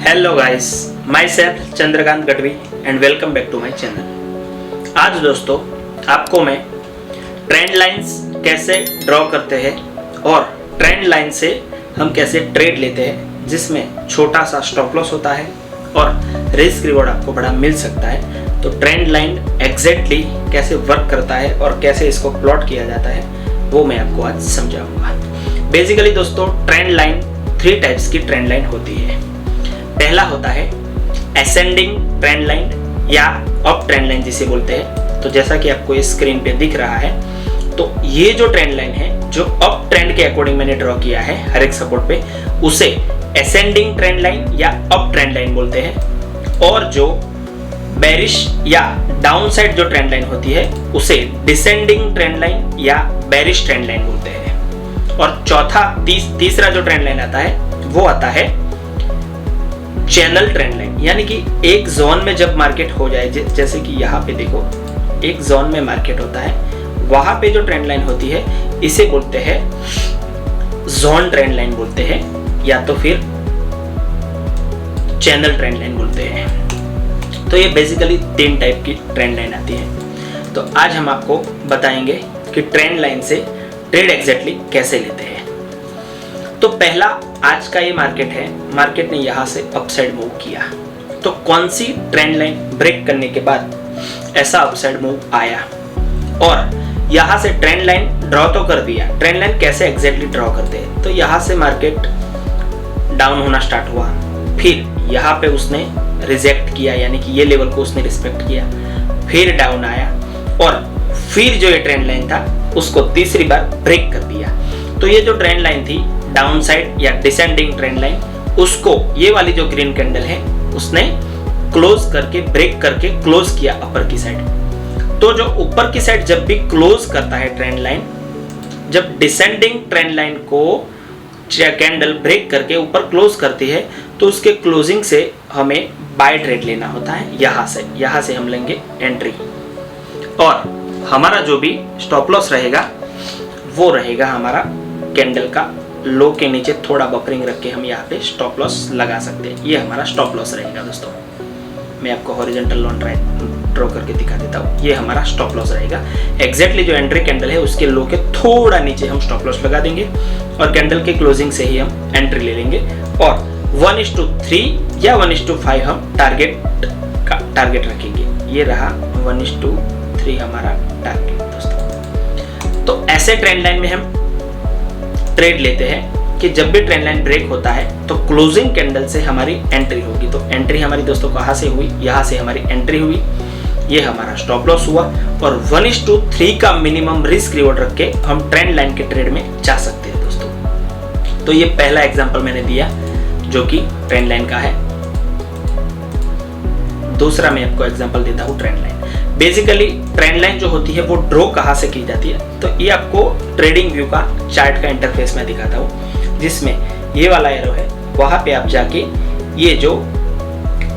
Hello guys, myself Chandrakant Gadhvi and welcome back to my channel. आज दोस्तों आपको मैं ट्रेंड लाइंस कैसे ड्रॉ करते हैं और ट्रेंड लाइन से हम कैसे ट्रेड लेते हैं, जिसमें छोटा सा स्टॉप लॉस होता है और रिस्क रिवॉर्ड आपको बड़ा मिल सकता है। तो ट्रेंड लाइन एग्जैक्टली कैसे वर्क करता है और कैसे इसको प्लॉट किया जाता है वो मैं आपको आज समझाऊंगा। बेसिकली दोस्तों ट्रेंड लाइन 3 टाइप्स की ट्रेंड लाइन होती है। पहला होता है असेंडिंग ट्रेंड लाइन या अप ट्रेंड लाइन जिसे बोलते हैं। तो जैसा कि आपको इस स्क्रीन पे दिख रहा है, तो ये जो ट्रेंड लाइन है जो अप ट्रेंड के अकॉर्डिंग मैंने ड्रॉ किया है हर एक सपोर्ट पे, उसे असेंडिंग ट्रेंड लाइन या अप ट्रेंड लाइन बोलते हैं। और जो बेरिश या डाउन साइड जो ट्रेंड लाइन होती है उसे डिसेंडिंग ट्रेंड लाइन या बेरिश ट्रेंड लाइन बोलते हैं। और चौथा तीसरा जो ट्रेंड लाइन आता है वो आता है चैनल ट्रेंड लाइन, यानी कि एक जोन में जब मार्केट हो जाए, जैसे कि यहाँ पे देखो एक जोन में मार्केट होता है, वहां पे जो ट्रेंड लाइन होती है इसे बोलते हैं जोन ट्रेंड लाइन बोलते हैं या तो फिर चैनल ट्रेंड लाइन बोलते हैं। तो ये बेसिकली 3 टाइप की ट्रेंड लाइन आती है। तो आज हम आपको बताएंगे कि ट्रेंड लाइन से ट्रेड एग्जैक्टली कैसे लेते हैं। तो पहला आज का ये मार्केट है, मार्केट ने यहाँ से अपसाइड मूव किया, तो कौन सी ट्रेंड लाइन ब्रेक करने के बाद ऐसा अपसाइड मूव आया और यहाँ से ट्रेंड लाइन ड्रॉ तो कर दिया। ट्रेंड लाइन कैसे एग्जैक्टली ड्रॉ करते हैं, तो यहाँ से मार्केट डाउन होना स्टार्ट हुआ, फिर यहाँ पे उसने रिजेक्ट किया, यानी कि ये लेवल को उसने रिस्पेक्ट किया, फिर डाउन आया और फिर जो ये ट्रेंड लाइन था उसको तीसरी बार ब्रेक कर दिया। तो ये जो ट्रेंड लाइन थी डाउन साइड या डिसेंडिंग ट्रेंड लाइन, उसको ये वाली जो ग्रीन कैंडल है उसने क्लोज करके ब्रेक करके क्लोज किया अपर की साइड। तो जो ऊपर की साइड जब भी क्लोज करता है ट्रेंड लाइन, जब डिसेंडिंग ट्रेंड लाइन को कैंडल ब्रेक करके ऊपर क्लोज करती है, तो उसके क्लोजिंग से हमें बाय ट्रेड लेना होता है। यहाँ से हम लेंगे एंट्री और हमारा जो भी स्टॉप लॉस रहेगा वो रहेगा हमारा कैंडल का लो के नीचे थोड़ा बफरिंग रख के हम यहाँ पे स्टॉप लॉस लगा सकते हैं। ये हमारा स्टॉप लॉस रहेगा दोस्तों। मैं आपको हॉरिजॉन्टल लाइन ड्रॉ करके दिखा देता हूँ। ये हमारा स्टॉप लॉस रहेगा। एग्जैक्टली जो एंट्री कैंडल है उसके लो के थोड़ा नीचे हम स्टॉप लॉस लगा देंगे और कैंडल के क्लोजिंग से ही हम एंट्री ले लेंगे और 1:3 या 1:5 हम टारगेट रखेंगे। ये रहा 1:3 हमारा टारगेट दोस्तों। तो ऐसे ट्रेंड लाइन में हम ट्रेड लेते हैं कि जब भी ट्रेंड लाइन ब्रेक होता है तो क्लोजिंग कैंडल से हमारी एंट्री होगी। तो एंट्री हमारी दोस्तों कहाँ से हुई, यहाँ से हमारी एंट्री हुई, ये हमारा स्टॉप लॉस हुआ और 1:3 का मिनिमम रिस्क रिवॉर्ड रख के हम ट्रेंड लाइन के ट्रेड में जा सकते हैं दोस्तों। तो ये पहला एग्जांपल मैंने दिया जो कि ट्रेंड लाइन का है। दूसरा मैं आपको एग्जांपल देता हूँ trend line. Basically trend line जो होती है वो ड्रॉ कहाँ से की जाती है, तो ये आपको ट्रेडिंग व्यू का चार्ट का इंटरफेस में दिखाता हूँ, जिसमें ये वाला एरो है, वहां पे आप जाके ये जो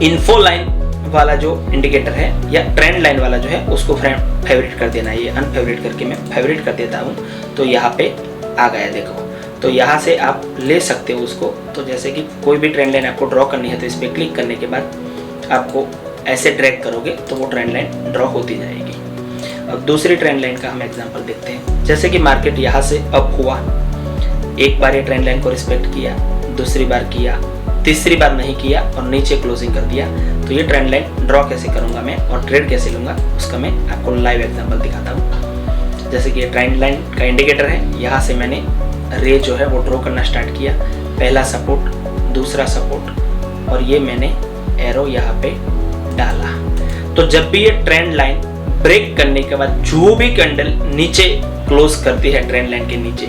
इन्फो लाइन वाला जो इंडिकेटर है या ट्रेंड लाइन वाला जो है उसको फेवरेट कर देना। ये अनफेवरेट करके मैं फेवरेट कर देता हूँ, तो यहाँ पे आ गया देखो। तो यहाँ से आप ले सकते हो उसको। तो जैसे कि कोई भी ट्रेंड लाइन आपको ड्रॉ करनी है तो इस पर क्लिक करने के बाद आपको ऐसे ड्रैग करोगे तो वो ट्रेंड लाइन ड्रॉ होती जाएगी। अब दूसरी ट्रेंड लाइन का हम एग्जांपल देखते हैं। जैसे कि मार्केट यहाँ से अप हुआ, एक बार ये ट्रेंड लाइन को रिस्पेक्ट किया, दूसरी बार किया, तीसरी बार नहीं किया और नीचे क्लोजिंग कर दिया। तो ये ट्रेंड लाइन ड्रॉ कैसे करूंगा मैं और ट्रेड कैसे लूंगा उसका मैं आपको लाइव एग्जांपल दिखाता हूँ। जैसे कि ये ट्रेंड लाइन का इंडिकेटर है, यहाँ से मैंने रे जो है वो ड्रॉ करना स्टार्ट किया। पहला सपोर्ट, दूसरा सपोर्ट और ये मैंने एरो यहाँ पे डाला। तो जब भी ये ट्रेंड लाइन ब्रेक करने के बाद जो भी कैंडल नीचे क्लोज करती है ट्रेंड लाइन के नीचे,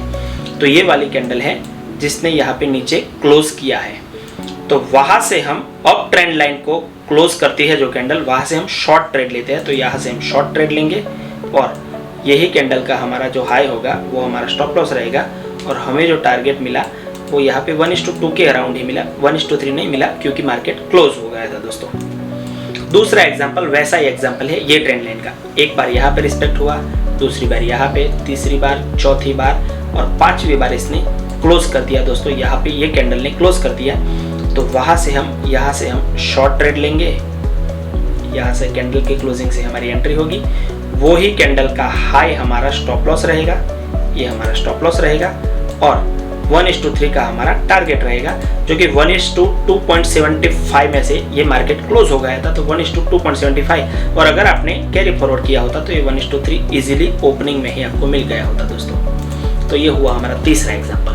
तो ये वाली कैंडल है जिसने यहाँ पे नीचे क्लोज किया है, तो वहां से हम अप ट्रेंड लाइन को क्लोज करती है जो कैंडल, वहां से हम शॉर्ट ट्रेड लेते हैं। तो यहाँ से हम शॉर्ट ट्रेड लेंगे और यही कैंडल का हमारा जो हाई होगा वो हमारा स्टॉप लॉस रहेगा और हमें जो टारगेट मिला वो यहाँ पे 1:2 के अराउंड ही मिला, 1:3 नहीं मिला क्योंकि मार्केट क्लोज हो गया था दोस्तों। दूसरा एग्जांपल वैसा ही एग्जांपल है ये ट्रेंड लाइन का। एक बार यहाँ पे रिस्पेक्ट हुआ, दूसरी बार यहाँ पे, तीसरी बार, चौथी बार और 5वीं बार इसने क्लोज कर दिया दोस्तों। यहाँ पे ये कैंडल ने क्लोज कर दिया। तो वहाँ से हम यहाँ से हम शॉर्ट ट्रेड लेंगे। यहाँ से कैंडल के क्लोजिंग से हमारी एंट्री होगी, वो ही कैंडल का हाई हमारा स्टॉप लॉस रहेगा, ये हमारा स्टॉप लॉस रहेगा और 1:3 का हमारा टारगेट रहेगा, जो कि 1:2.75 में से ये मार्केट क्लोज हो गया था, तो 1:2.75। और अगर आपने कैरी फॉरवर्ड किया होता तो ये 1:3 इजीली ओपनिंग में ही आपको मिल गया होता दोस्तों। तो ये हुआ हमारा तीसरा एग्जाम्पल।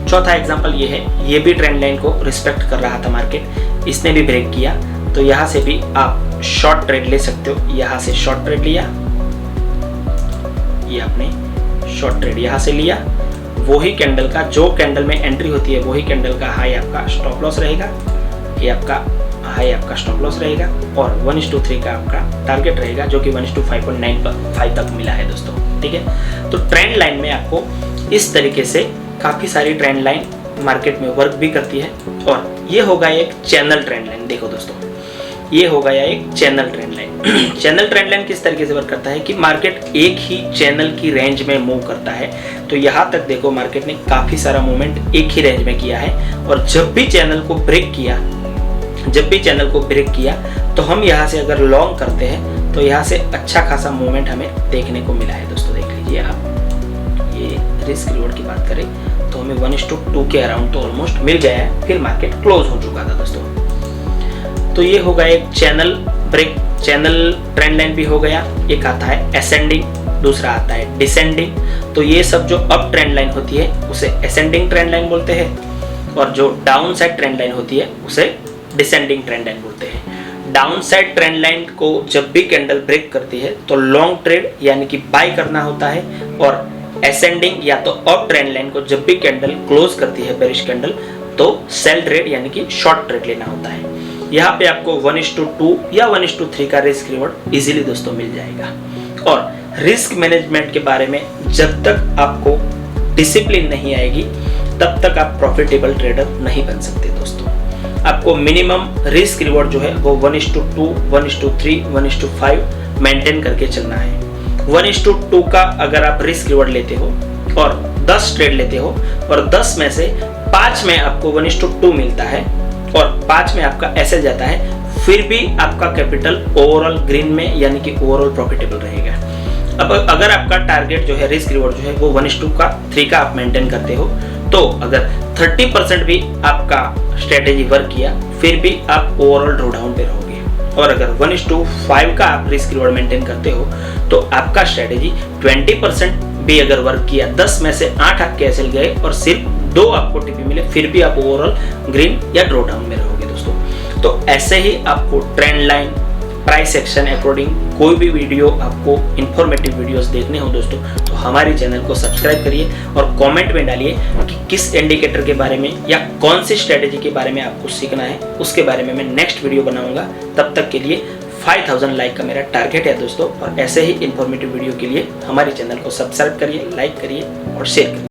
चौथा एग्जाम्पल ये है, ये भी ट्रेंड लाइन को रिस्पेक्ट कर रहा था मार्केट, इसने भी ब्रेक किया, तो यहाँ से भी आप शॉर्ट ट्रेड ले सकते हो। यहाँ से शॉर्ट ट्रेड लिया, ये आपने शॉर्ट ट्रेड यहाँ से लिया, वही कैंडल का, जो कैंडल में एंट्री होती है वही कैंडल का हाई आपका स्टॉप लॉस रहेगा, ये आपका हाई आपका स्टॉप लॉस रहेगा और 1:3 का आपका टारगेट रहेगा, जो कि 1:5.95 तक मिला है दोस्तों। ठीक है, तो ट्रेंड लाइन में आपको इस तरीके से काफ़ी सारी ट्रेंड लाइन मार्केट में वर्क भी करती है। और ये होगा एक चैनल ट्रेंड लाइन। देखो दोस्तों, ये हो गया एक channel trend line. Channel trend line किस तरीके से वर्क करता है कि मार्केट एक ही चैनल की रेंज में मूव करता है। तो यहाँ तक देखो मार्केट ने काफ़ी सारा मूवमेंट एक ही रेंज में किया है, और जब भी चैनल को ब्रेक किया तो हम यहाँ से अगर लॉन्ग करते हैं तो यहाँ से अच्छा खासा मूवमेंट हमें देखने को मिला है दोस्तों। देख लीजिए आप, ये रिस्क रिवॉर्ड की बात करें तो हमें 1:2 के अराउंड तो ऑलमोस्ट मिल गया है, फिर मार्केट क्लोज हो चुका था दोस्तों। तो ये होगा एक channel break, channel trend line भी हो गया। एक आता है असेंडिंग, दूसरा आता है डिसेंडिंग। तो ये सब जो अप ट्रेंड लाइन होती है उसे असेंडिंग ट्रेंड लाइन बोलते हैं, और जो डाउन साइड ट्रेंड लाइन होती है उसे डिसेंडिंग ट्रेंड लाइन बोलते हैं। डाउन साइड ट्रेंड लाइन को जब भी कैंडल ब्रेक करती है तो लॉन्ग ट्रेड यानी कि बाय करना होता है, और असेंडिंग या तो अप ट्रेंड लाइन को जब भी कैंडल क्लोज करती है बेरिश कैंडल तो सेल ट्रेड यानी कि शॉर्ट ट्रेड लेना होता है। यहाँ पे आपको 1:2 या 1:3 का रिस्क रिवॉर्ड इजीली दोस्तों मिल जाएगा। और रिस्क मैनेजमेंट के बारे में जब तक आपको डिसिप्लिन नहीं आएगी तब तक आप प्रॉफिटेबल ट्रेडर नहीं बन सकते दोस्तों। आपको मिनिमम रिस्क रिवॉर्ड जो है वो 1:2, 1:3, 1:5 मेंटेन करके चलना है। 1:2 का अगर आप रिस्क रिवॉर्ड लेते हो और 10 ट्रेड लेते हो और 10 में से 5 में आपको 1:2 मिलता है और 5 में आपका एसएल जाता है, फिर भी आपका कैपिटल ओवरऑल ग्रीन में यानी कि ओवरऑल प्रॉफिटेबल रहेगा। अब अगर आपका टारगेट जो है रिस्क रिवॉर्ड जो है वो 1:3 का आप मेंटेन करते हो, तो अगर 30% भी आपका स्ट्रेटेजी वर्क किया फिर भी आप ओवरऑल ड्रॉडाउन पे रहोगे। और अगर 1:5 का आप रिस्क रिवॉर्ड मेंटेन करते हो तो आपका स्ट्रेटेजी 20% भी अगर वर्क किया, 10 में से 8 आपके एसएल गए और सिर्फ 2 आपको टीपी मिले, फिर भी आप ओवरऑल ग्रीन या ड्रॉडाउन में रहोगे दोस्तों। तो ऐसे ही आपको trend line, price action according कोई भी वीडियो आपको इंफॉर्मेटिव वीडियोस देखने हो दोस्तों तो हमारे चैनल को सब्सक्राइब करिए और कमेंट में डालिए कि किस इंडिकेटर के बारे में या कौन सी स्ट्रेटेजी के बारे में आपको सीखना है, उसके बारे में मैं नेक्स्ट वीडियो बनाऊंगा। तब तक के लिए 5000 लाइक का मेरा टारगेट है दोस्तों, और ऐसे ही इंफॉर्मेटिव वीडियो के लिए हमारे चैनल को सब्सक्राइब करिए, लाइक करिए और शेयर करिए।